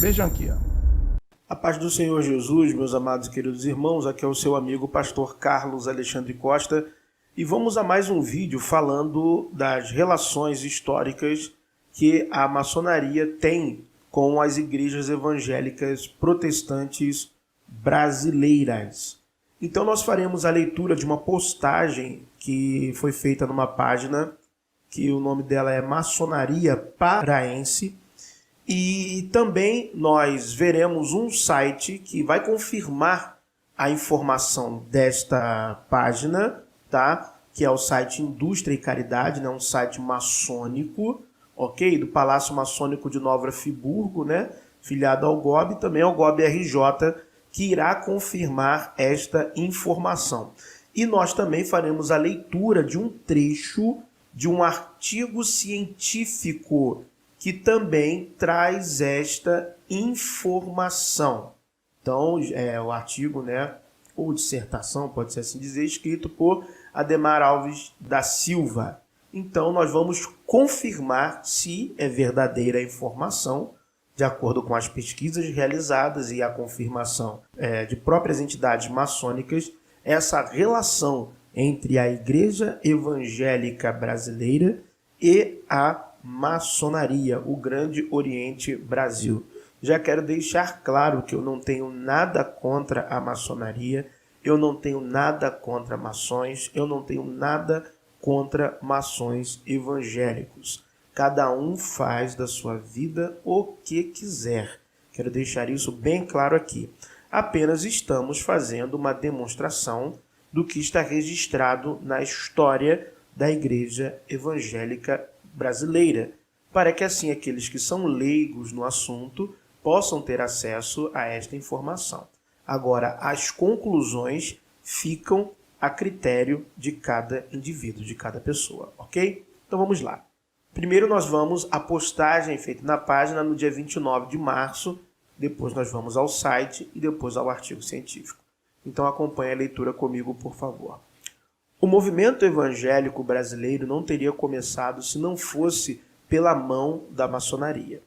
Vejam aqui, ó. A paz do Senhor Jesus, meus amados e queridos irmãos, aqui é o seu amigo pastor Carlos Alexandre Costa e vamos a mais um vídeo falando das relações históricas que a maçonaria tem com as igrejas evangélicas protestantes brasileiras. Então nós faremos a leitura de uma postagem que foi feita numa página que o nome dela é Maçonaria Paraense. E também nós veremos um site que vai confirmar a informação desta página, tá? Que é o site Indústria e Caridade, né? Um site maçônico, ok? Do Palácio Maçônico de Nova Friburgo, né? Filiado ao GOB, e também ao GOB RJ, que irá confirmar esta informação. E nós também faremos a leitura de um trecho de um artigo científico que também traz esta informação. Então, é o artigo, né, ou dissertação, pode ser assim dizer, escrito por Ademar Alves da Silva. Então, nós vamos confirmar se é verdadeira a informação, de acordo com as pesquisas realizadas e a confirmação de próprias entidades maçônicas, essa relação entre a Igreja Evangélica Brasileira e a maçonaria, o Grande Oriente Brasil. Já quero deixar claro que eu não tenho nada contra a maçonaria, eu não tenho nada contra maçons, eu não tenho nada contra maçons evangélicos. Cada um faz da sua vida o que quiser. Quero deixar isso bem claro aqui. Apenas estamos fazendo uma demonstração do que está registrado na história da Igreja Evangélica Brasileira, para que assim aqueles que são leigos no assunto possam ter acesso a esta informação. Agora, as conclusões ficam a critério de cada indivíduo, de cada pessoa, ok? Então vamos lá. Primeiro nós vamos à postagem feita na página no dia 29 de março, depois nós vamos ao site e depois ao artigo científico. Então acompanhe a leitura comigo, por favor. O movimento evangélico brasileiro não teria começado se não fosse pela mão da maçonaria.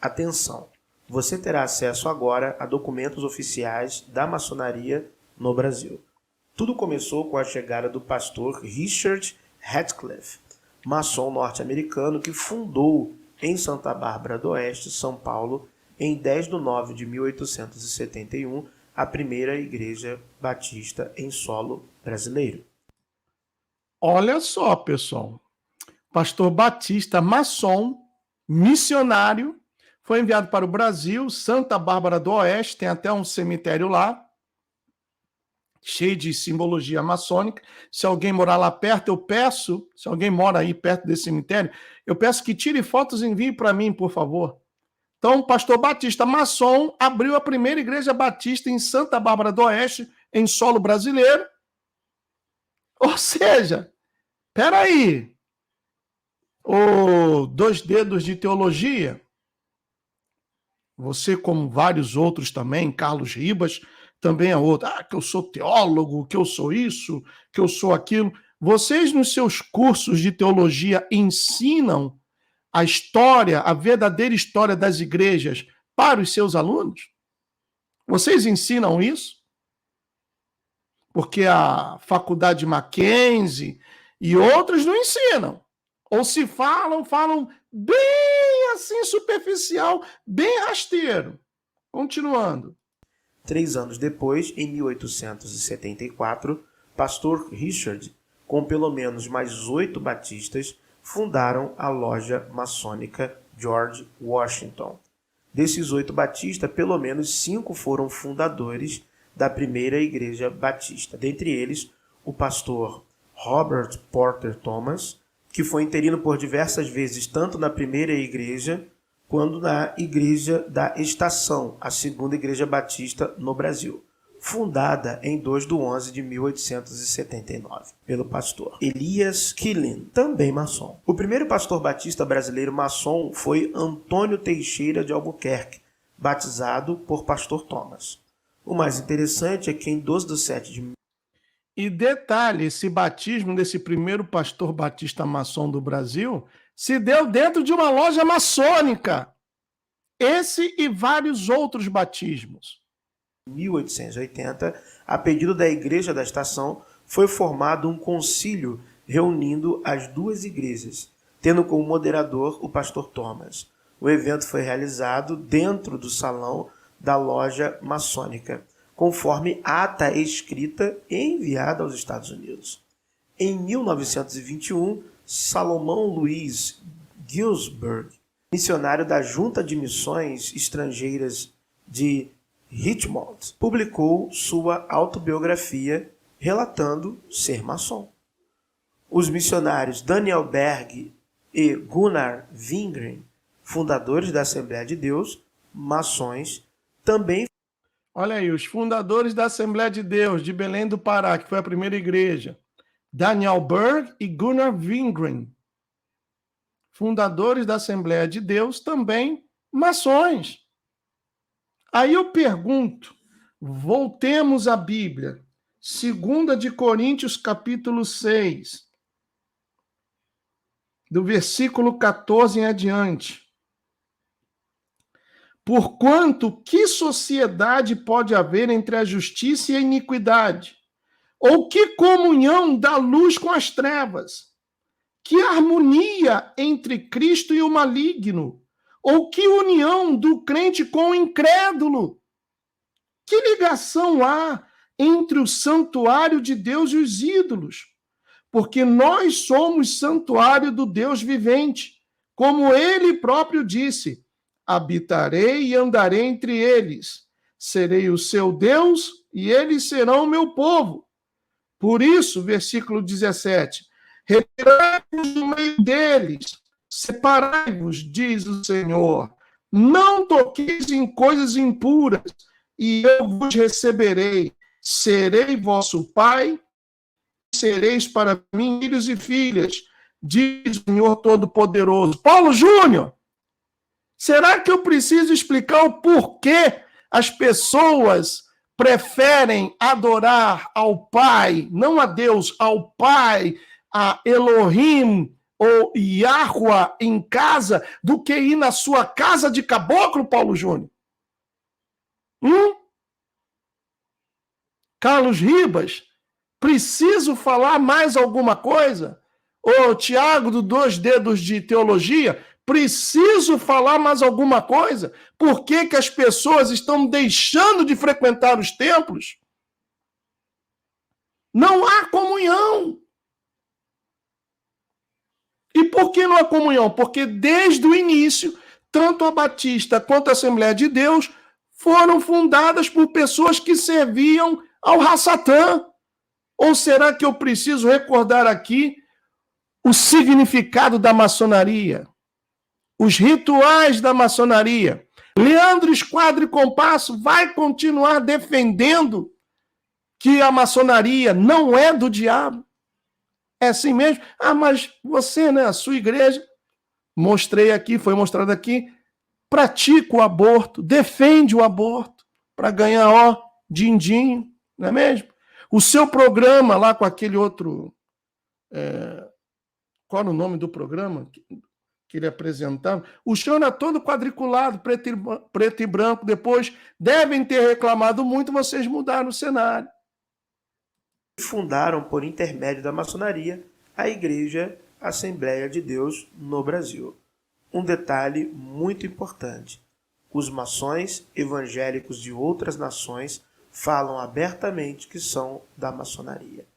Atenção, você terá acesso agora a documentos oficiais da maçonaria no Brasil. Tudo começou com a chegada do pastor Richard Ratcliffe, maçom norte-americano que fundou em Santa Bárbara do Oeste, São Paulo, em 10 de nove de 1871, a primeira igreja batista em solo brasileiro. Olha só, pessoal. Pastor Batista, maçom, missionário, foi enviado para o Brasil, Santa Bárbara do Oeste, tem até um cemitério lá, cheio de simbologia maçônica. Se alguém morar lá perto, eu peço, se alguém mora aí perto desse cemitério, eu peço que tire fotos e envie para mim, por favor. Então, pastor Batista, maçom, abriu a primeira igreja batista em Santa Bárbara do Oeste, em solo brasileiro. Ou seja, peraí, ô dois dedos de teologia, você como vários outros também, Carlos Ribas, também é outro, que eu sou teólogo, que eu sou isso, que eu sou aquilo. Vocês nos seus cursos de teologia ensinam a história, a verdadeira história das igrejas para os seus alunos? Vocês ensinam isso? Porque a faculdade Mackenzie e outros não ensinam. Ou se falam bem assim superficial, bem rasteiro. Continuando. 3 anos depois, em 1874, pastor Richard, com pelo menos mais 8 batistas, fundaram a loja maçônica George Washington. Desses 8 batistas, pelo menos 5 foram fundadores da primeira igreja batista. Dentre eles, o pastor Robert Porter Thomas, que foi interino por diversas vezes tanto na primeira igreja quanto na igreja da Estação, a segunda igreja batista no Brasil, fundada em 2 de 11 de 1879, pelo pastor Elias Killen, também maçom. O primeiro pastor batista brasileiro maçom foi Antônio Teixeira de Albuquerque, batizado por pastor Thomas. O mais interessante é que em 12 de 7 de... E detalhe, esse batismo desse primeiro pastor batista maçom do Brasil se deu dentro de uma loja maçônica. esse e vários outros batismos. Em 1880, a pedido da Igreja da Estação, foi formado um concílio reunindo as duas igrejas, tendo como moderador o pastor Thomas. O evento foi realizado dentro do salão da loja maçônica, conforme ata escrita e enviada aos Estados Unidos. Em 1921, Salomão Luiz Gisberg, missionário da Junta de Missões Estrangeiras de Richmond, publicou sua autobiografia relatando ser maçom. Os missionários Daniel Berg e Gunnar Wingren, fundadores da Assembleia de Deus, maçons, também... Olha aí, os fundadores da Assembleia de Deus de Belém do Pará, que foi a primeira igreja, Daniel Berg e Gunnar Wingren, fundadores da Assembleia de Deus, também maçons. Aí eu pergunto, voltemos à Bíblia, 2 de Coríntios, capítulo 6, do versículo 14 em adiante. Porquanto, que sociedade pode haver entre a justiça e a iniquidade? Ou que comunhão da luz com as trevas? Que harmonia entre Cristo e o maligno? Ou que união do crente com o incrédulo? Que ligação há entre o santuário de Deus e os ídolos? Porque nós somos santuário do Deus vivente, como ele próprio disse: habitarei e andarei entre eles, serei o seu Deus e eles serão o meu povo. Por isso, versículo 17, retirai-vos do meio deles, separai-vos, diz o Senhor, não toqueis em coisas impuras, e eu vos receberei, serei vosso pai, sereis para mim filhos e filhas, diz o Senhor Todo-Poderoso. Paulo Júnior, será que eu preciso explicar o porquê as pessoas preferem adorar ao Pai, não a Deus, ao Pai, a Elohim ou Yahweh em casa, do que ir na sua casa de caboclo, Paulo Júnior? Carlos Ribas, preciso falar mais alguma coisa? Ô, Tiago, do 2 Dedos de Teologia, preciso falar mais alguma coisa? Por que que as pessoas estão deixando de frequentar os templos? Não há comunhão. E por que não há comunhão? Porque desde o início, tanto a Batista quanto a Assembleia de Deus foram fundadas por pessoas que serviam ao Rassatã. Ou será que eu preciso recordar aqui o significado da maçonaria? Os rituais da maçonaria. Leandro Esquadro e Compasso vai continuar defendendo que a maçonaria não é do diabo. É assim mesmo? Ah, mas você, né, a sua igreja, mostrei aqui, foi mostrado aqui, pratica o aborto, defende o aborto para ganhar, ó, din-din, não é mesmo? O seu programa lá com aquele outro... qual era o nome do programa que ele apresentava? O chão era todo quadriculado, preto e branco. Depois devem ter reclamado muito, vocês mudaram o cenário. Fundaram, por intermédio da maçonaria, a Igreja Assembleia de Deus no Brasil. Um detalhe muito importante: os maçons evangélicos de outras nações falam abertamente que são da maçonaria.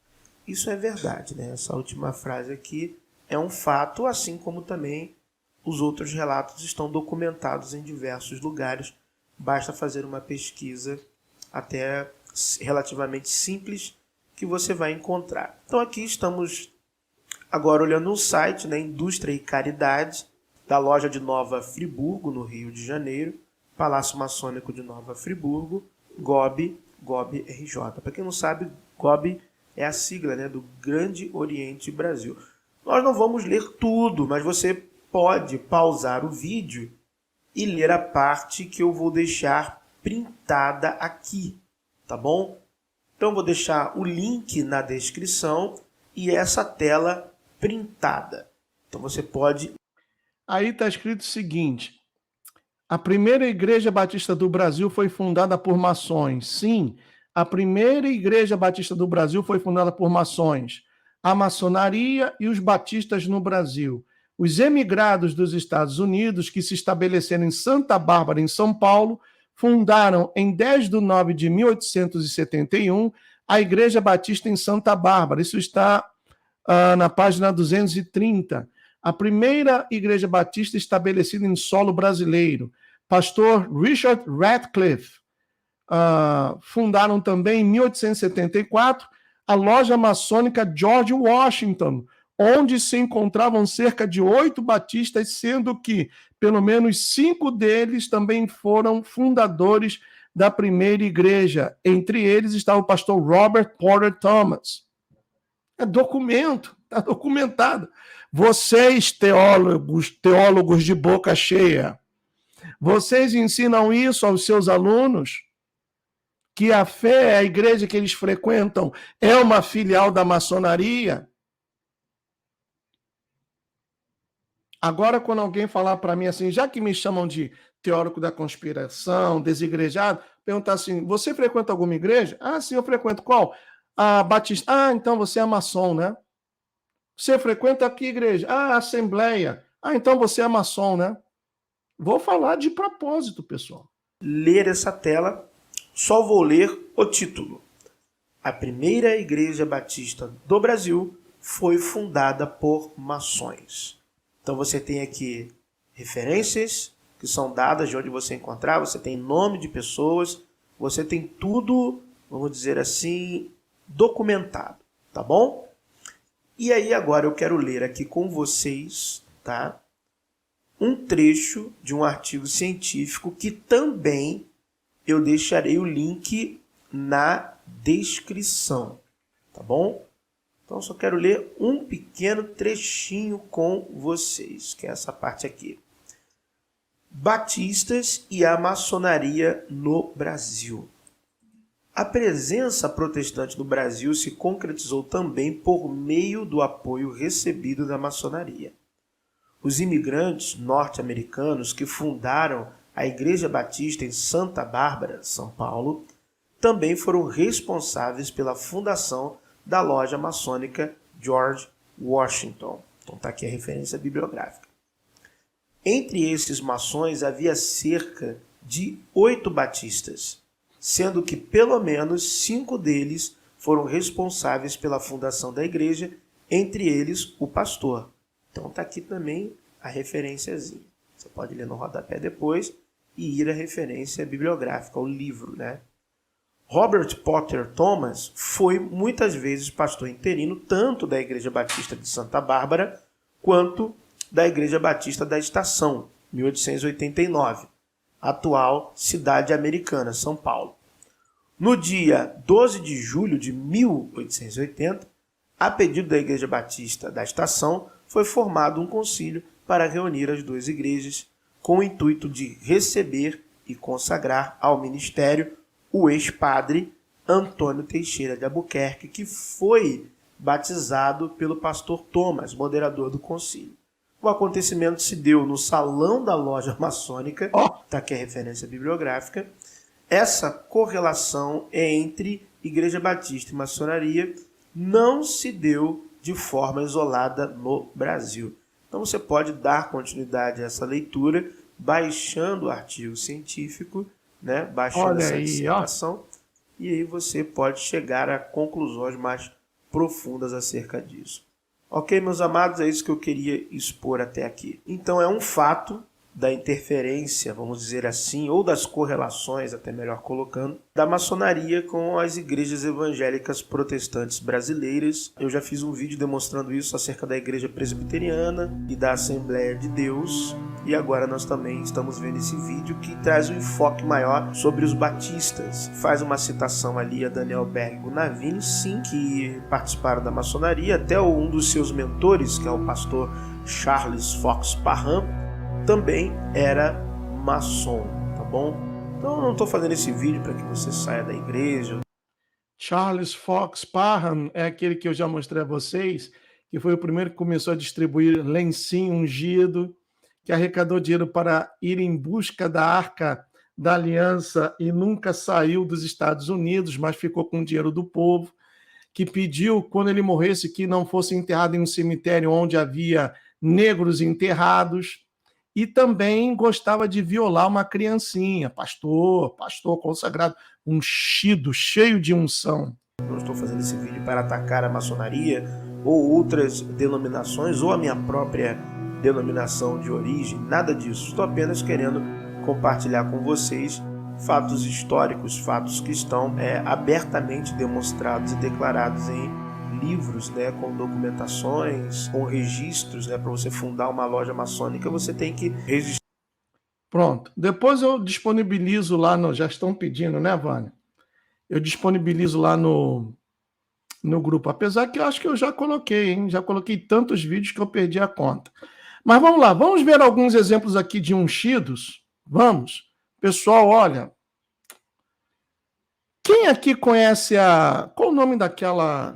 Isso é verdade, né? Essa última frase aqui é um fato, assim como também os outros relatos estão documentados em diversos lugares. Basta fazer uma pesquisa até relativamente simples que você vai encontrar. Então aqui estamos agora olhando um site, né, Indústria e Caridade, da loja de Nova Friburgo, no Rio de Janeiro, Palácio Maçônico de Nova Friburgo, GOB RJ. Para quem não sabe, GOB é a sigla, né, do Grande Oriente Brasil. Nós não vamos ler tudo, mas você pode pausar o vídeo e ler a parte que eu vou deixar printada aqui, tá bom? Então vou deixar o link na descrição e essa tela printada. Então você pode... Aí está escrito o seguinte: A primeira igreja batista do Brasil foi fundada por maçons. Sim, a primeira igreja batista do Brasil foi fundada por maçons. A maçonaria e os batistas no Brasil. Os emigrados dos Estados Unidos, que se estabeleceram em Santa Bárbara, em São Paulo, fundaram em 10 de nove de 1871 a Igreja Batista em Santa Bárbara. Isso está na página 230. A primeira igreja batista estabelecida em solo brasileiro. Pastor Richard Radcliffe. Fundaram também em 1874 a loja maçônica George Washington, onde se encontravam cerca de 8 batistas, sendo que pelo menos 5 deles também foram fundadores da primeira igreja. Entre eles estava o pastor Robert Porter Thomas. É documento, está documentado. Vocês, teólogos de boca cheia, vocês ensinam isso aos seus alunos? Que a fé, a igreja que eles frequentam, é uma filial da maçonaria? Agora, quando alguém falar para mim assim, já que me chamam de teórico da conspiração, desigrejado, perguntar assim, você frequenta alguma igreja? Ah, sim, eu frequento. Qual? A Batista. Ah, então você é maçom, né? Você frequenta que igreja? Ah, Assembleia. Ah, então você é maçom, né? Vou falar de propósito, pessoal. Ler essa tela, só vou ler o título. A primeira igreja batista do Brasil foi fundada por maçons. Então você tem aqui referências que são dadas de onde você encontrar, você tem nome de pessoas, você tem tudo, vamos dizer assim, documentado, tá bom? E aí agora eu quero ler aqui com vocês, tá? Um trecho de um artigo científico que também eu deixarei o link na descrição, tá bom? Então, só quero ler um pequeno trechinho com vocês, que é essa parte aqui. Batistas e a maçonaria no Brasil. A presença protestante no Brasil se concretizou também por meio do apoio recebido da maçonaria. Os imigrantes norte-americanos que fundaram a Igreja Batista em Santa Bárbara, São Paulo, também foram responsáveis pela fundação da loja maçônica George Washington. Então está aqui a referência bibliográfica. Entre esses maçons havia cerca de 8 batistas, sendo que pelo menos 5 deles foram responsáveis pela fundação da igreja, entre eles o pastor. Então está aqui também a referenciazinha. Você pode ler no rodapé depois e ir à referência bibliográfica, ao livro, né? Robert Porter Thomas foi muitas vezes pastor interino tanto da Igreja Batista de Santa Bárbara quanto da Igreja Batista da Estação, 1889, atual cidade americana, São Paulo. No dia 12 de julho de 1880, a pedido da Igreja Batista da Estação, foi formado um concílio para reunir as duas igrejas com o intuito de receber e consagrar ao ministério o ex-padre Antônio Teixeira de Albuquerque, que foi batizado pelo pastor Thomas, moderador do concílio. O acontecimento se deu no salão da loja maçônica, está aqui a referência bibliográfica. Essa correlação entre Igreja Batista e maçonaria não se deu de forma isolada no Brasil. Então você pode dar continuidade a essa leitura baixando o artigo científico, né? Baixando essa dissertação, e aí você pode chegar a conclusões mais profundas acerca disso. Ok, meus amados, é isso que eu queria expor até aqui. Então é um fato da interferência, vamos dizer assim, ou das correlações, até melhor colocando, da maçonaria com as igrejas evangélicas protestantes brasileiras. Eu já fiz um vídeo demonstrando isso acerca da Igreja Presbiteriana e da Assembleia de Deus, e agora nós também estamos vendo esse vídeo que traz um enfoque maior sobre os batistas. Faz uma citação ali a Daniel Berg Gunavini, sim, que participaram da maçonaria, até um dos seus mentores, que é o pastor Charles Fox Parham, também era maçom, tá bom? Então eu não estou fazendo esse vídeo para que você saia da igreja. Charles Fox Parham é aquele que eu já mostrei a vocês, que foi o primeiro que começou a distribuir lencinho ungido, que arrecadou dinheiro para ir em busca da Arca da Aliança e nunca saiu dos Estados Unidos, mas ficou com o dinheiro do povo, que pediu, quando ele morresse, que não fosse enterrado em um cemitério onde havia negros enterrados, e também gostava de violar uma criancinha, pastor consagrado, ungido, cheio de unção. Não estou fazendo esse vídeo para atacar a maçonaria ou outras denominações ou a minha própria denominação de origem, nada disso. Estou apenas querendo compartilhar com vocês fatos históricos, fatos que estão abertamente demonstrados e declarados em livros, com documentações, com registros, para você fundar uma loja maçônica, você tem que registrar. Pronto. Depois eu disponibilizo lá no... Já estão pedindo, né, Vânia? Eu disponibilizo lá no grupo. Apesar que eu acho que eu já coloquei, hein? Já coloquei tantos vídeos que eu perdi a conta. Mas vamos lá. Vamos ver alguns exemplos aqui de ungidos? Vamos. Pessoal, olha... Quem aqui conhece a... Qual o nome daquela...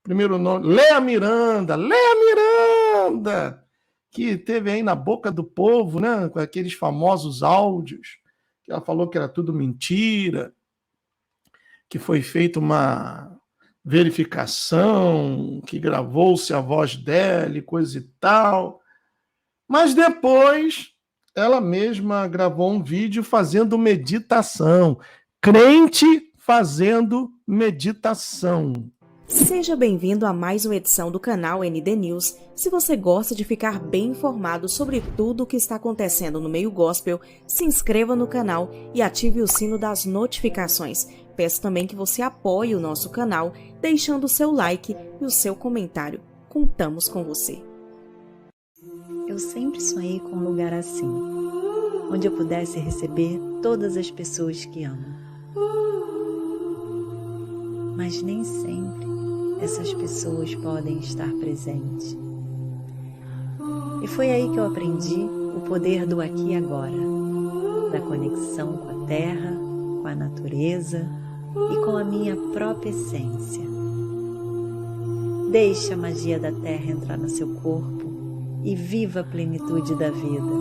Primeiro nome, Léa Miranda, que teve aí na boca do povo, né, com aqueles famosos áudios, que ela falou que era tudo mentira, que foi feita uma verificação, que gravou-se a voz dela e coisa e tal. Mas depois, ela mesma gravou um vídeo fazendo meditação. Crente fazendo meditação. Seja bem-vindo a mais uma edição do canal ND News. Se você gosta de ficar bem informado sobre tudo o que está acontecendo no meio gospel, se inscreva no canal e ative o sino das notificações. Peço também que você apoie o nosso canal, deixando o seu like e o seu comentário. Contamos com você. Eu sempre sonhei com um lugar assim, onde eu pudesse receber todas as pessoas que amo. Mas nem sempre essas pessoas podem estar presentes. E foi aí que eu aprendi o poder do aqui e agora, da conexão com a terra, com a natureza e com a minha própria essência. Deixe a magia da terra entrar no seu corpo e viva a plenitude da vida.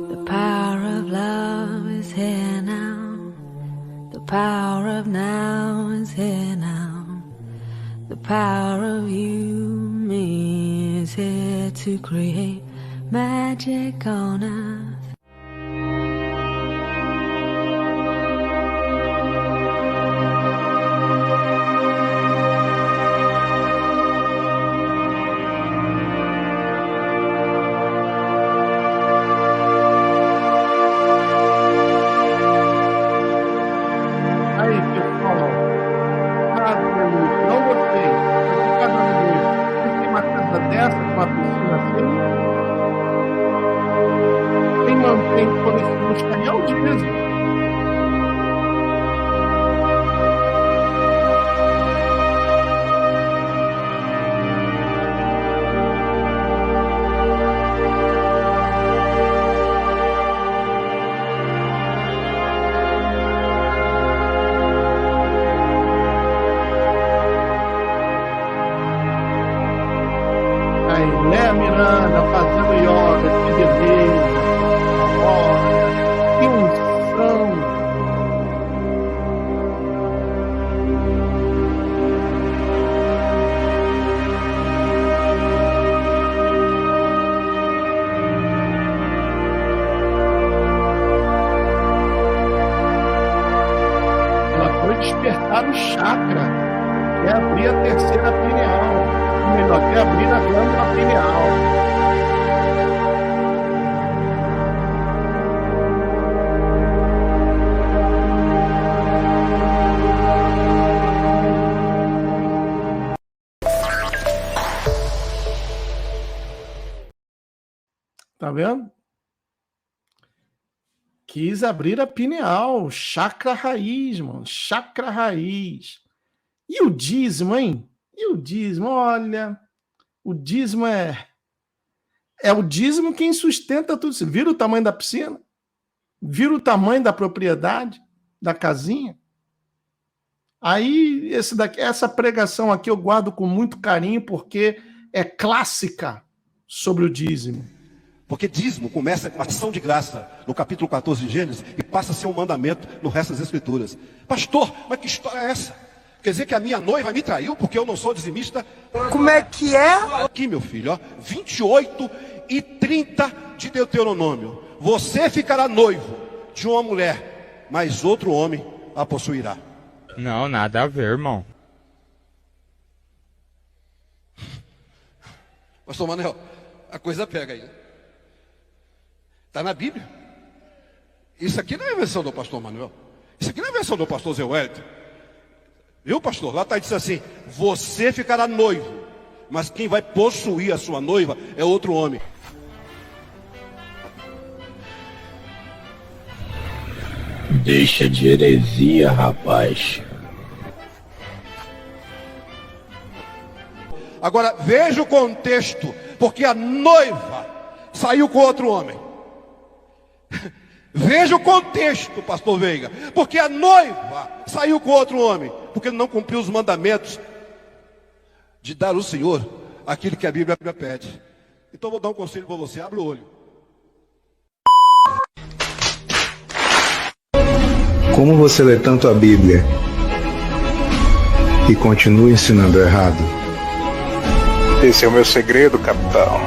The power of love is here now. The power of now is here now. The power of you, me, is here to create magic on earth. Léa Miranda fazendo yoga, que beleza, olha, que unção. Ela foi despertar o chakra, que é abrir a terceira pineal. Melhor que abrir a glândula pineal. Tá vendo? Quis abrir a pineal, chakra raiz, mano, chakra raiz. E o dízimo, hein? E o dízimo, olha, o dízimo é o dízimo quem sustenta tudo isso. Vira o tamanho da piscina? Vira o tamanho da propriedade, da casinha? Aí, essa pregação aqui eu guardo com muito carinho, porque é clássica sobre o dízimo. Porque dízimo começa com ação de graça, no capítulo 14 de Gênesis, e passa a ser um mandamento no resto das Escrituras. Pastor, mas que história é essa? Quer dizer que a minha noiva me traiu porque eu não sou dizimista? Como é que é? Aqui, meu filho, ó, 28 e 30 de Deuteronômio. Você ficará noivo de uma mulher, mas outro homem a possuirá. Não, nada a ver, irmão. Pastor Manuel, a coisa pega aí. Está na Bíblia. Isso aqui não é a versão do pastor Manuel. Isso aqui não é a versão do pastor Zé Wellington. Viu, pastor? Lá está dizendo assim: você ficará noivo, mas quem vai possuir a sua noiva é outro homem. Deixa de heresia, rapaz. Agora veja o contexto, porque a noiva saiu com outro homem. Veja o contexto, pastor Veiga, porque a noiva saiu com outro homem, porque não cumpriu os mandamentos de dar ao Senhor aquilo que a Bíblia pede. Então vou dar um conselho para você: abre o olho. Como você lê tanto a Bíblia e continua ensinando errado? Esse é o meu segredo, capitão.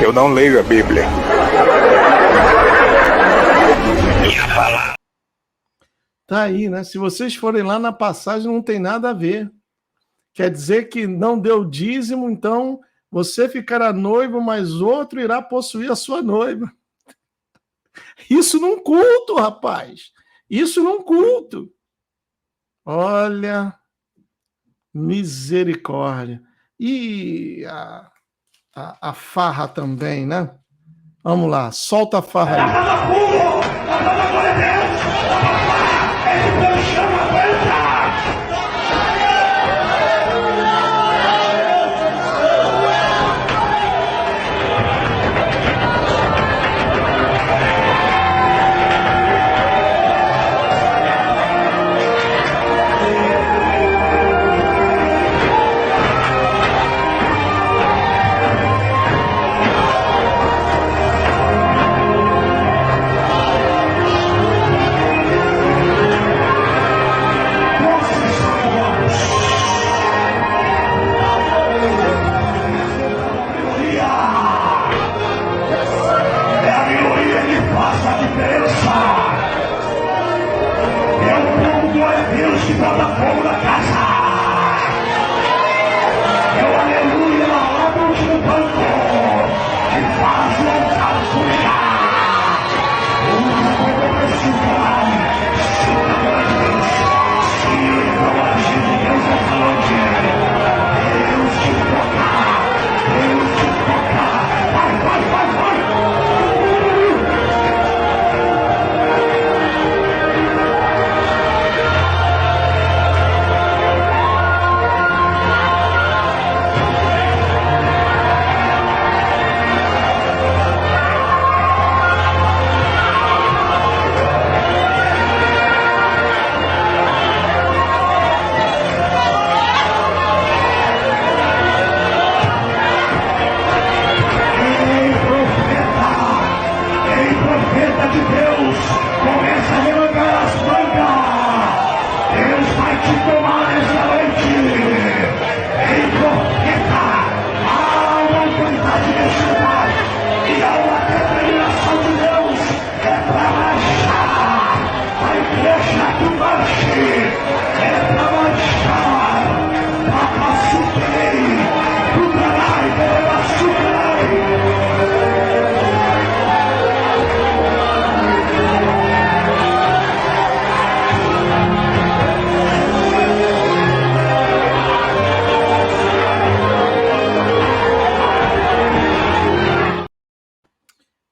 Eu não leio a Bíblia. Tá aí, né? Se vocês forem lá na passagem, não tem nada a ver. Quer dizer que não deu dízimo, então você ficará noivo, mas outro irá possuir a sua noiva. Isso num culto, rapaz. Isso num culto. Olha, misericórdia. E a farra também, né? Vamos lá, solta a farra aí.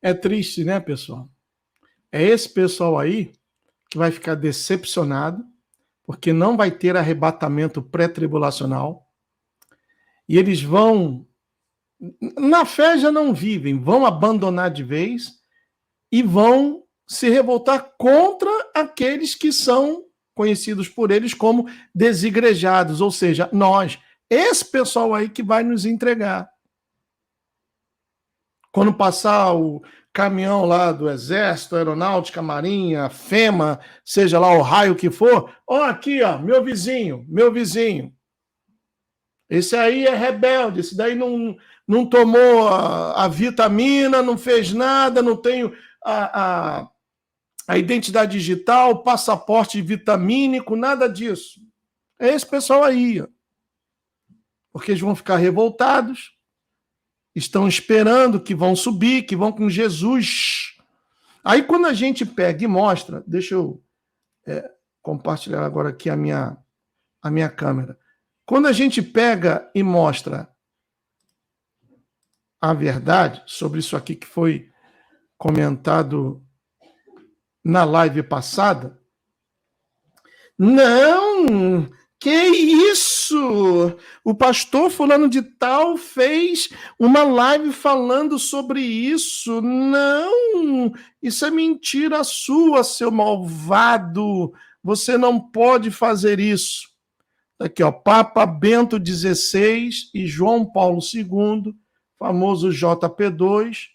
É triste, né, pessoal? É esse pessoal aí que vai ficar decepcionado, porque não vai ter arrebatamento pré-tribulacional, e eles vão, na fé já não vivem, vão abandonar de vez e vão se revoltar contra aqueles que são conhecidos por eles como desigrejados, ou seja, nós, esse pessoal aí que vai nos entregar. Quando passar o caminhão lá do Exército, Aeronáutica, Marinha, FEMA, seja lá o raio que for, ó, aqui, ó, meu vizinho. Esse aí é rebelde, esse daí não tomou a vitamina, não fez nada, não tem a identidade digital, passaporte vitamínico, nada disso. É esse pessoal aí, ó. Porque eles vão ficar revoltados, estão esperando que vão subir, que vão com Jesus. Aí quando a gente pega e mostra, deixa eu compartilhar agora aqui a minha câmera. Quando a gente pega e mostra a verdade sobre isso aqui que foi comentado na live passada, não, que isso? O pastor fulano de tal fez uma live falando sobre isso. Não, isso é mentira sua, seu malvado. Você não pode fazer isso. Aqui, ó, Papa Bento XVI e João Paulo II, famoso JP2,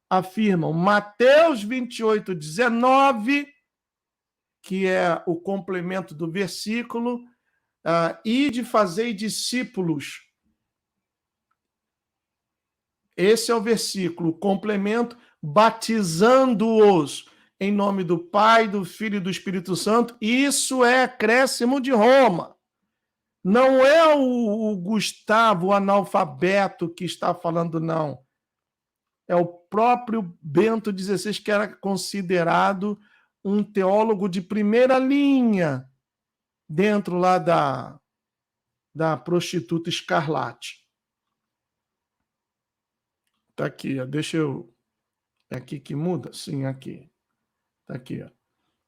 afirmam Mateus 28, 19, que é o complemento do versículo, ide fazei discípulos. Esse é o versículo, complemento, batizando-os em nome do Pai, do Filho e do Espírito Santo. Isso é acréscimo de Roma. Não é o Gustavo, o analfabeto, que está falando, não. É o próprio Bento XVI, que era considerado um teólogo de primeira linha dentro lá da prostituta Escarlate. Está aqui, ó, deixa eu... É aqui que muda? Sim, aqui. Está aqui, ó.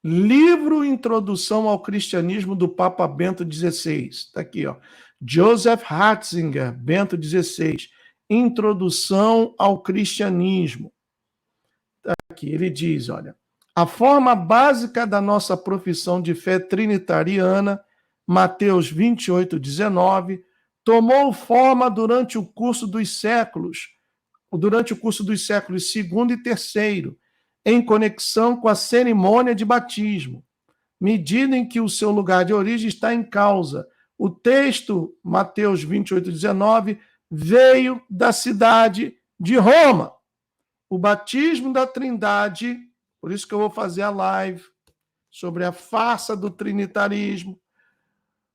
Livro Introdução ao Cristianismo do Papa Bento XVI. Está aqui, ó. Joseph Ratzinger, Bento XVI. Introdução ao Cristianismo. Está aqui, ele diz, olha, a forma básica da nossa profissão de fé trinitariana, Mateus 28, 19, tomou forma durante o curso dos séculos segundo e terceiro, em conexão com a cerimônia de batismo, medida em que o seu lugar de origem está em causa. O texto, Mateus 28, 19, veio da cidade de Roma. O batismo da Trindade, por isso que eu vou fazer a live sobre a farsa do trinitarismo.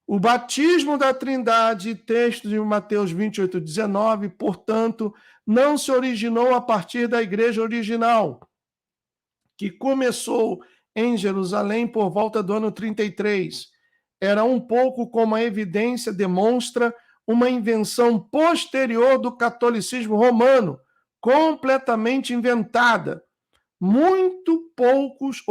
O batismo da Trindade, texto de Mateus 28, 19, portanto, não se originou a partir da igreja original, que começou em Jerusalém por volta do ano 33. Era um pouco como a evidência demonstra uma invenção posterior do catolicismo romano, completamente inventada. Muito poucos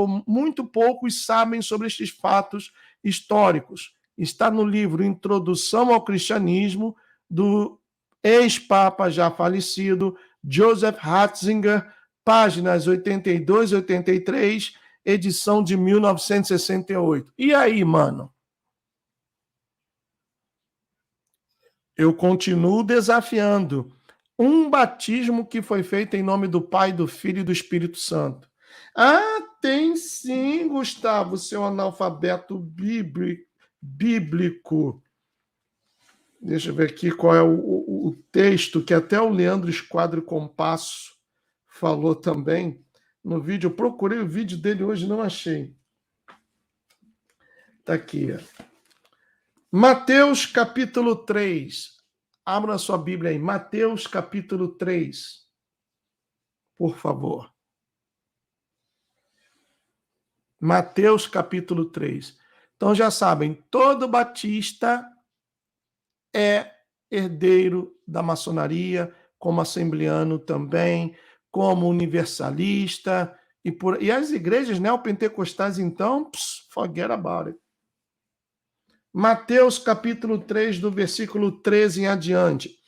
sabem sobre estes fatos históricos. Está no livro Introdução ao Cristianismo, do ex-papa já falecido, Joseph Ratzinger, páginas 82 e 83, edição de 1968. E aí, mano? Eu continuo desafiando. Um batismo que foi feito em nome do Pai, do Filho e do Espírito Santo. Ah, tem sim, Gustavo, seu analfabeto bíblico. Deixa eu ver aqui qual é o texto que até o Leandro Esquadro Compasso falou também no vídeo. Eu procurei o vídeo dele hoje, não achei. Está aqui. Mateus capítulo 3. Abra a sua Bíblia aí. Mateus capítulo 3. Por favor. Mateus capítulo 3. Então já sabem, todo batista é herdeiro da maçonaria, como assembleano também, como universalista, e as igrejas neopentecostais, então, forget about it. Mateus capítulo 3, do versículo 13 em adiante.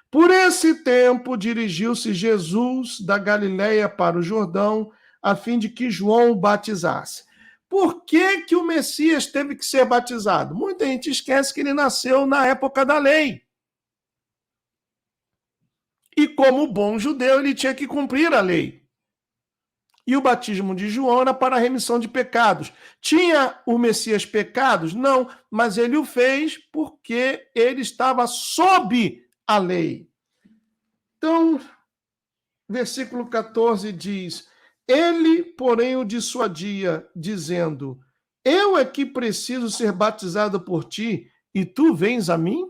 Por esse tempo dirigiu-se Jesus da Galileia para o Jordão, a fim de que João o batizasse. Por que o Messias teve que ser batizado? Muita gente esquece que ele nasceu na época da lei. E como bom judeu, ele tinha que cumprir a lei. E o batismo de João era para a remissão de pecados. Tinha o Messias pecados? Não, mas ele o fez porque ele estava sob a lei. Então, versículo 14 diz: ele, porém, o dissuadia, dizendo: eu é que preciso ser batizado por ti, e tu vens a mim?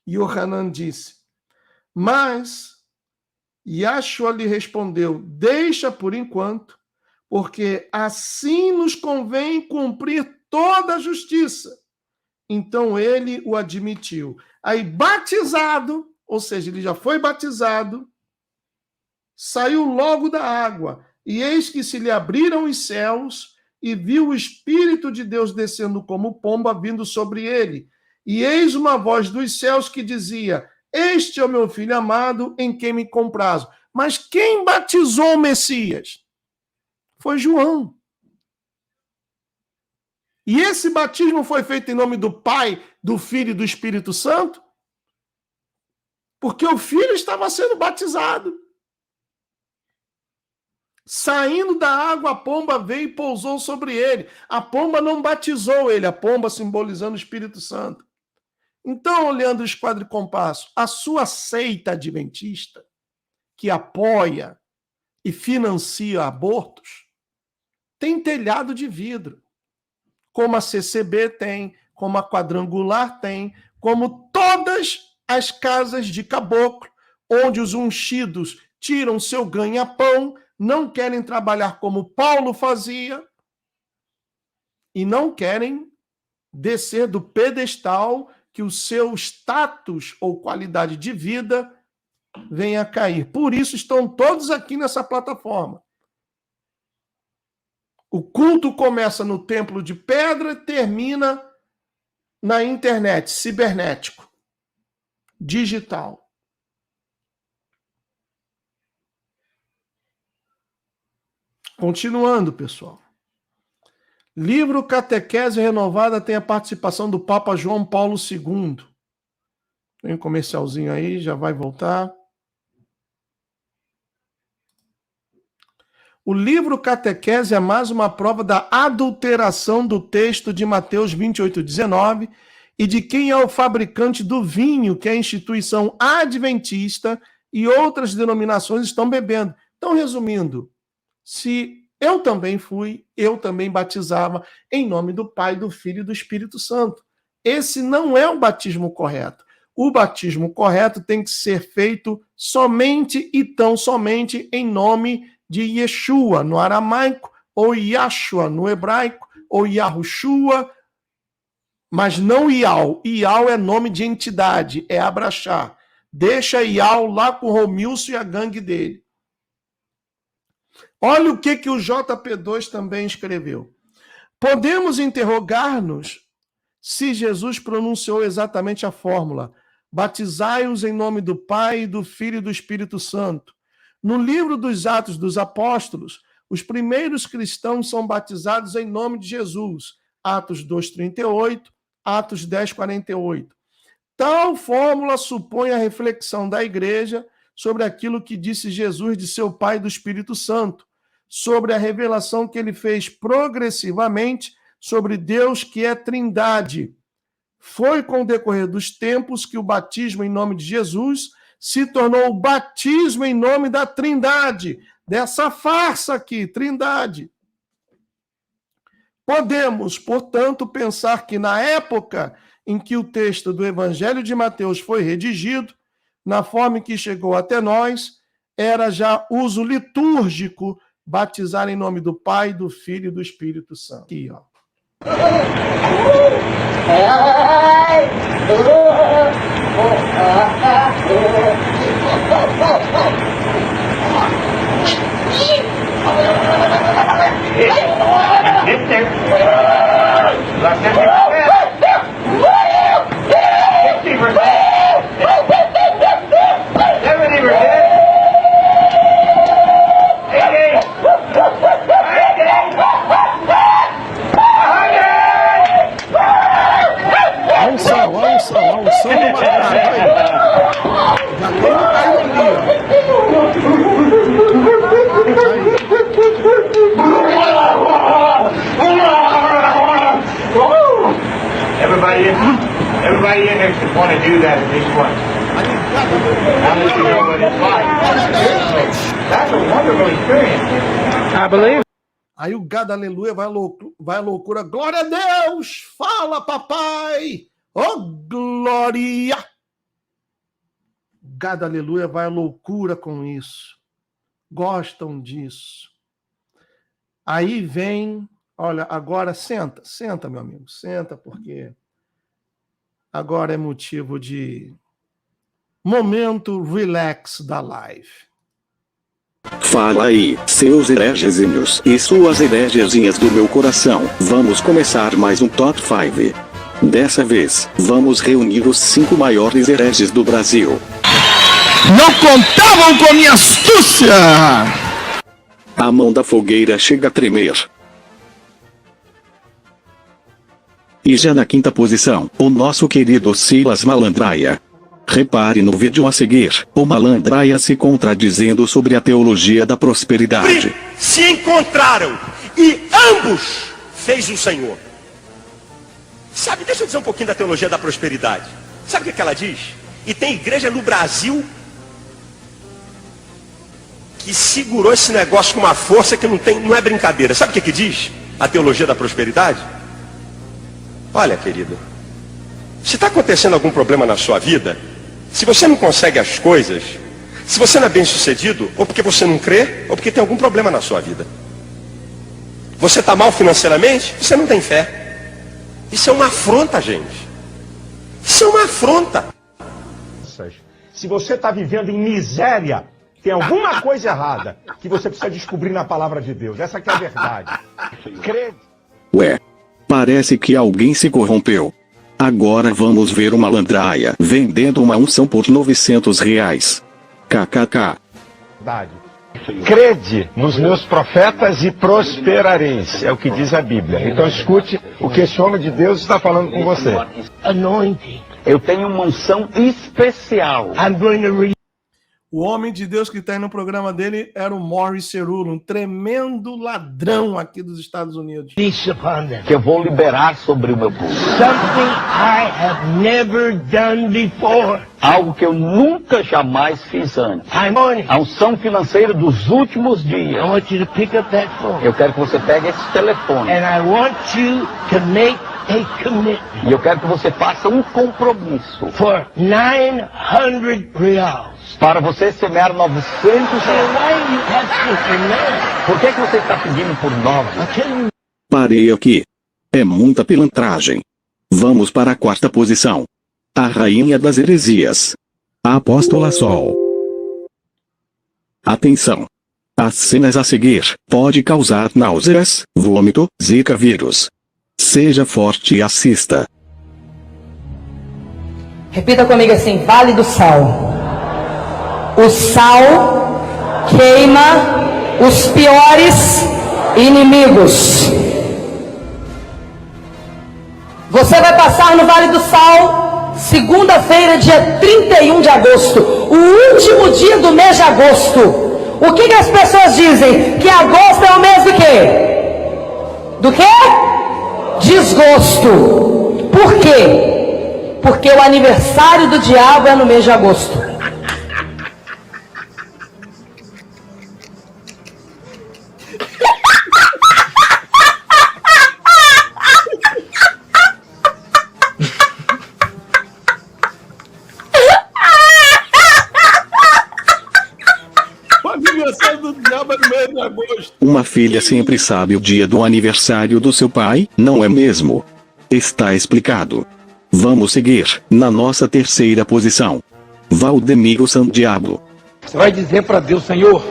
E Yohanan disse: mas Yahshua lhe respondeu: deixa por enquanto, porque assim nos convém cumprir toda a justiça. Então ele o admitiu. Aí, batizado, ou seja, ele já foi batizado, saiu logo da água, e eis que se lhe abriram os céus, e viu o Espírito de Deus descendo como pomba, vindo sobre ele. E eis uma voz dos céus que dizia: este é o meu filho amado, em quem me comprazo. Mas quem batizou o Messias? Foi João. E esse batismo foi feito em nome do Pai, do Filho e do Espírito Santo? Porque o Filho estava sendo batizado. Saindo da água, a pomba veio e pousou sobre ele. A pomba não batizou ele, a pomba simbolizando o Espírito Santo. Então, Leandro Esquadro e Compasso, a sua seita adventista, que apoia e financia abortos, tem telhado de vidro, como a CCB tem, como a Quadrangular tem, como todas as casas de caboclo, onde os ungidos tiram seu ganha-pão, não querem trabalhar como Paulo fazia e não querem descer do pedestal que o seu status ou qualidade de vida venha a cair. Por isso estão todos aqui nessa plataforma. O culto começa no templo de pedra e termina na internet, cibernético, digital. Continuando, pessoal. Livro Catequese Renovada tem a participação do Papa João Paulo II. Tem um comercialzinho aí, já vai voltar. O livro Catequese é mais uma prova da adulteração do texto de Mateus 28:19 e de quem é o fabricante do vinho que a instituição adventista e outras denominações estão bebendo. Então, resumindo, se eu também fui, eu também batizava em nome do Pai, do Filho e do Espírito Santo. Esse não é o batismo correto. O batismo correto tem que ser feito somente e tão somente em nome de Yeshua, no aramaico, ou Yahshua, no hebraico, ou Yahushua, mas não Ial. Ial é nome de entidade, é Abraxá. Deixa Ial lá com o Romilson e a gangue dele. Olha o que o JP2 também escreveu. Podemos interrogar-nos se Jesus pronunciou exatamente a fórmula: batizai-os em nome do Pai, do Filho e do Espírito Santo. No livro dos Atos dos Apóstolos, os primeiros cristãos são batizados em nome de Jesus. Atos 2:38, Atos 10:48. Tal fórmula supõe a reflexão da igreja sobre aquilo que disse Jesus de seu Pai e do Espírito Santo, sobre a revelação que ele fez progressivamente sobre Deus, que é Trindade. Foi com o decorrer dos tempos que o batismo em nome de Jesus se tornou o batismo em nome da Trindade, dessa farsa aqui, Trindade. Podemos, portanto, pensar que na época em que o texto do Evangelho de Mateus foi redigido, na forma em que chegou até nós, era já uso litúrgico batizar em nome do Pai, do Filho e do Espírito Santo. Aqui, ó. Olha o som do macaco aí. Já tem um caído want to do that in this one. I'll let you know what it's like. That's a wonderful experience. I believe. Aí o gado aleluia vai à loucura. Glória a Deus! Fala, papai! Oh, glória! Gado aleluia vai à loucura com isso. Gostam disso. Aí vem, olha, agora senta, meu amigo, senta, porque agora é motivo de momento relax da live. Fala aí, seus heregezinhos e suas heregezinhas do meu coração. Vamos começar mais um Top 5. Dessa vez, vamos reunir os 5 maiores hereges do Brasil. Não contavam com minha astúcia! A mão da fogueira chega a tremer. E já na 5ª posição, o nosso querido Silas Malandraia. Repare no vídeo a seguir, o Malandraia se contradizendo sobre a teologia da prosperidade. Se encontraram e ambos fez o Senhor. Sabe, deixa eu dizer um pouquinho da teologia da prosperidade. Sabe o que ela diz? E tem igreja no Brasil que segurou esse negócio com uma força que não é brincadeira. Sabe o que diz a teologia da prosperidade? Olha, querido, se está acontecendo algum problema na sua vida, se você não consegue as coisas, se você não é bem sucedido, ou porque você não crê, ou porque tem algum problema na sua vida. Você está mal financeiramente, você não tem fé. Isso é uma afronta, gente. Isso é uma afronta. Se você está vivendo em miséria, tem alguma coisa errada que você precisa descobrir na palavra de Deus. Essa que é a verdade. Crê. Ué, parece que alguém se corrompeu. Agora vamos ver o Malandraia vendendo uma unção por R$900. KKK. Crede nos meus profetas e prosperareis. É o que diz a Bíblia. Então escute o que esse homem de Deus está falando com você. Eu tenho uma unção especial. O homem de Deus que está aí no programa dele era o Morris Cerullo, um tremendo ladrão aqui dos Estados Unidos. Que eu vou liberar sobre o meu povo. Something I have never done before. Algo que eu nunca jamais fiz antes. A unção financeira dos últimos dias. I want you to pick up that phone. Eu quero que você pegue esse telefone. And I want you to make a commitment. E eu quero que você faça um compromisso. For $900. Para você semear 900 reais. Por que você está pedindo por 9? Parei aqui. É muita pilantragem. Vamos para a 4ª posição. A rainha das heresias. A apóstola Sol. Atenção. As cenas a seguir pode causar náuseas, vômito, zika vírus. Seja forte e assista. Repita comigo assim, Vale do Sal. O sal queima os piores inimigos. Você vai passar no Vale do Sal, segunda-feira, dia 31 de agosto, o último dia do mês de agosto. O que as pessoas dizem? Que agosto é o mês do quê? Do quê? Desgosto. Por quê? Porque o aniversário do diabo é no mês de agosto. Uma filha sempre sabe o dia do aniversário do seu pai, não é mesmo? Está explicado. Vamos seguir, na nossa 3ª posição. Valdemiro Sandiablo. Você vai dizer para Deus, Senhor,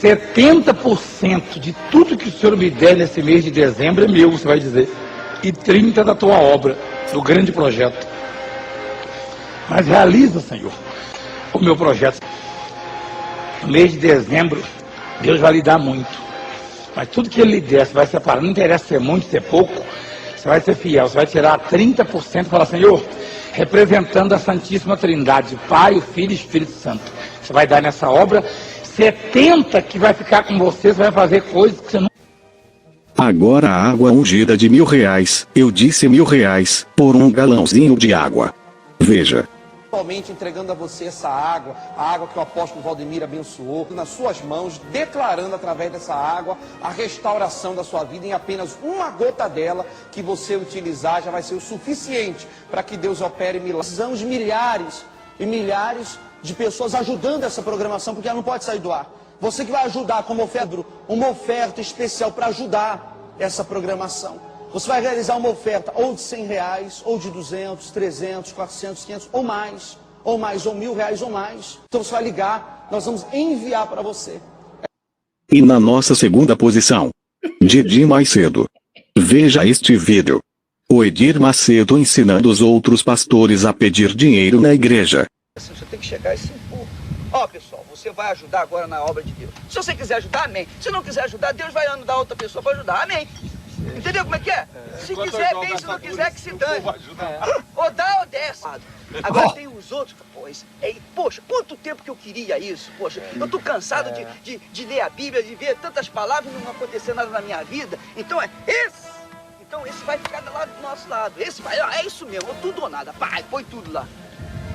70% de tudo que o Senhor me der nesse mês de dezembro é meu, você vai dizer. E 30% da tua obra, do grande projeto. Mas realiza, Senhor, o meu projeto. No mês de dezembro, Deus vai lhe dar muito. Mas tudo que Ele lhe der, você vai separar. Não interessa ser muito, ser pouco. Você vai ser fiel. Você vai tirar 30% e falar, Senhor, representando a Santíssima Trindade, o Pai, o Filho e o Espírito Santo. Você vai dar nessa obra 70% que vai ficar com você vai fazer coisas que você não... Agora a água ungida de R$1.000, eu disse R$1.000, por um galãozinho de água. Veja. Somente entregando a você essa água, a água que o apóstolo Valdemir abençoou, nas suas mãos, declarando através dessa água a restauração da sua vida em apenas uma gota dela que você utilizar já vai ser o suficiente para que Deus opere milagres. Precisamos de milhares e milhares de pessoas ajudando essa programação, porque ela não pode sair do ar. Você que vai ajudar como oferta, uma oferta especial para ajudar essa programação. Você vai realizar uma oferta ou de R$100, ou de 200, 300, 400, 500, ou mais, ou R$1.000 ou mais. Então você vai ligar, nós vamos enviar para você. E na nossa segunda posição, Didi Macedo. Veja este vídeo. O Edir Macedo ensinando os outros pastores a pedir dinheiro na igreja. Você tem que chegar e se impor. Ó, pessoal, você vai ajudar agora na obra de Deus. Se você quiser ajudar, amém. Se não quiser ajudar, Deus vai andar outra pessoa para ajudar, amém. Entendeu como é que é? Se quiser, bem, se não quiser, que se dane. Ou dá ou desce. Agora tem os outros. Poxa, quanto tempo que eu queria isso? Poxa, eu tô cansado de ler a Bíblia, de ver tantas palavras e não acontecer nada na minha vida. Então esse vai ficar lá do nosso lado. Esse vai, é isso mesmo, tudo ou nada. Pai, põe tudo lá.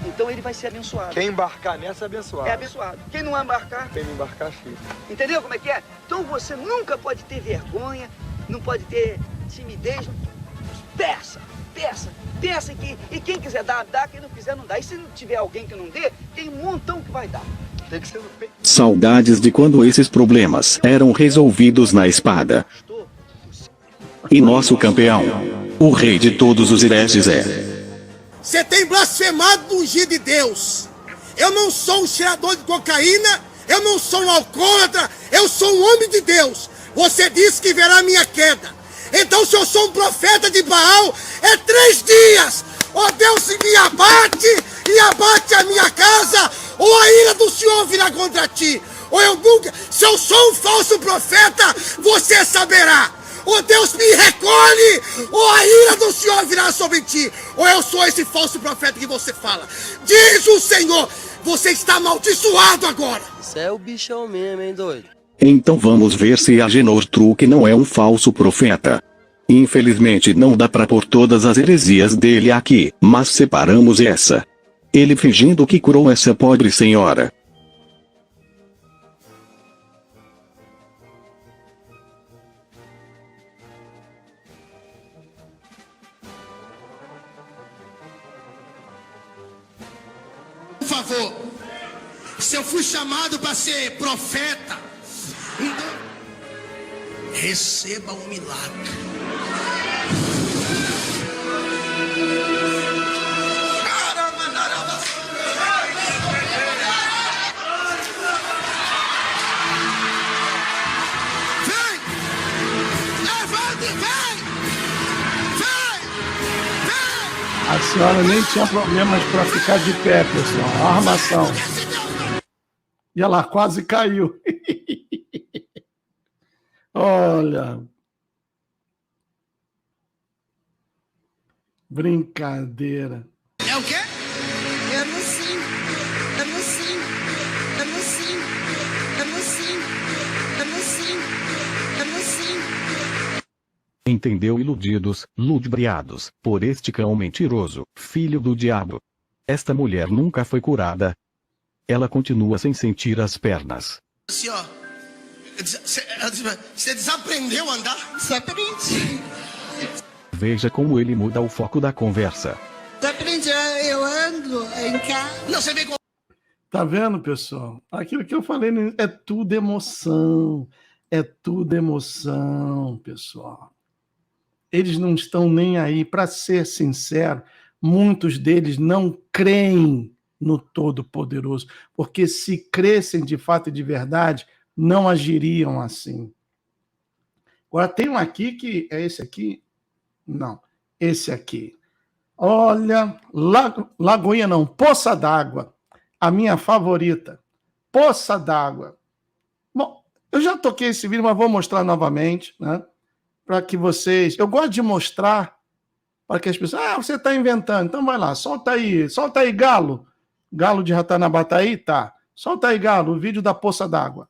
Então ele vai ser abençoado. Quem embarcar nessa é abençoado. É abençoado. Quem não embarcar... Quem não embarcar, fica. Entendeu como é que é? Então você nunca pode ter vergonha, não pode ter timidez. Peça. E quem quiser dar, dá. Quem não quiser, não dá. E se não tiver alguém que não dê, tem um montão que vai dar. Tem que ser no peito. Saudades de quando esses problemas eram resolvidos na espada. E nosso campeão, o rei de todos os hereges é... Você tem blasfemado do ungido de Deus. Eu não sou um cheirador de cocaína, eu não sou um alcoólatra, eu sou um homem de Deus. Você disse que verá a minha queda. Então, se eu sou um profeta de Baal, é 3 dias. Ó Deus, se me abate e abate a minha casa, ou a ira do Senhor virá contra ti. Ou eu nunca, se eu sou um falso profeta, você saberá. Ou Deus me recolhe, ou a ira do Senhor virá sobre ti. Ou eu sou esse falso profeta que você fala. Diz o Senhor, você está amaldiçoado agora. Você é o bichão mesmo, hein, doido? Então vamos ver se Agenor Truque não é um falso profeta. Infelizmente não dá pra pôr todas as heresias dele aqui, mas separamos essa. Ele fingindo que curou essa pobre senhora. Por favor, se eu fui chamado para ser profeta, então receba um milagre. Vem! Levante, vem! A senhora nem tinha problemas para ficar de pé, pessoal. A armação. E ela quase caiu. Olha. Brincadeira. É o quê? Entendeu, iludidos, ludibriados, por este cão mentiroso, filho do diabo. Esta mulher nunca foi curada. Ela continua sem sentir as pernas. Assim, ó. Você desaprendeu a andar? Desaprendi. Veja como ele muda o foco da conversa. Desaprendi, eu ando em casa. Não, você vem com... Tá vendo, pessoal? Aquilo que eu falei é tudo emoção. É tudo emoção, pessoal. Eles não estão nem aí. Para ser sincero, muitos deles não creem no Todo-Poderoso, porque se crescem de fato e de verdade, não agiriam assim. Agora tem um aqui que é esse aqui? Não, esse aqui. Olha, Lagoinha não, Poça d'Água, a minha favorita. Poça d'Água. Bom, eu já toquei esse vídeo, mas vou mostrar novamente, né? Para que vocês... Eu gosto de mostrar para que as pessoas... Ah, você está inventando. Então vai lá, solta aí, Galo. Galo de Ratanabataí, tá. Solta aí, Galo, o vídeo da Poça d'Água.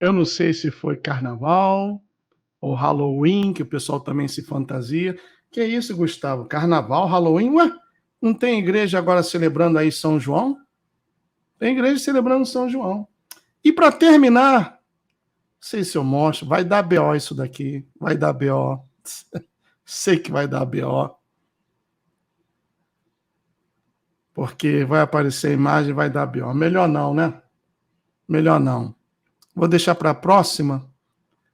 Eu não sei se foi carnaval ou Halloween, que o pessoal também se fantasia. Que é isso, Gustavo? Carnaval, Halloween? Ué, não tem igreja agora celebrando aí São João? Tem igreja celebrando São João. E para terminar, não sei se eu mostro, vai dar BO isso daqui, vai dar BO. Sei que vai dar BO. Porque vai aparecer a imagem e vai dar BO. Melhor não, né? Melhor não. Vou deixar para a próxima,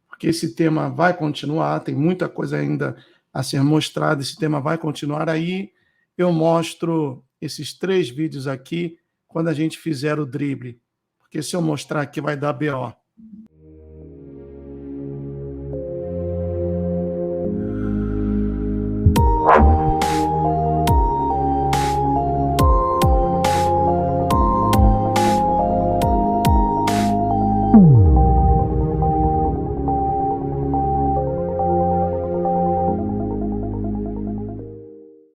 porque esse tema vai continuar, tem muita coisa ainda a ser mostrada, esse tema vai continuar. Aí eu mostro esses 3 vídeos aqui quando a gente fizer o drible. Porque se eu mostrar aqui vai dar BO.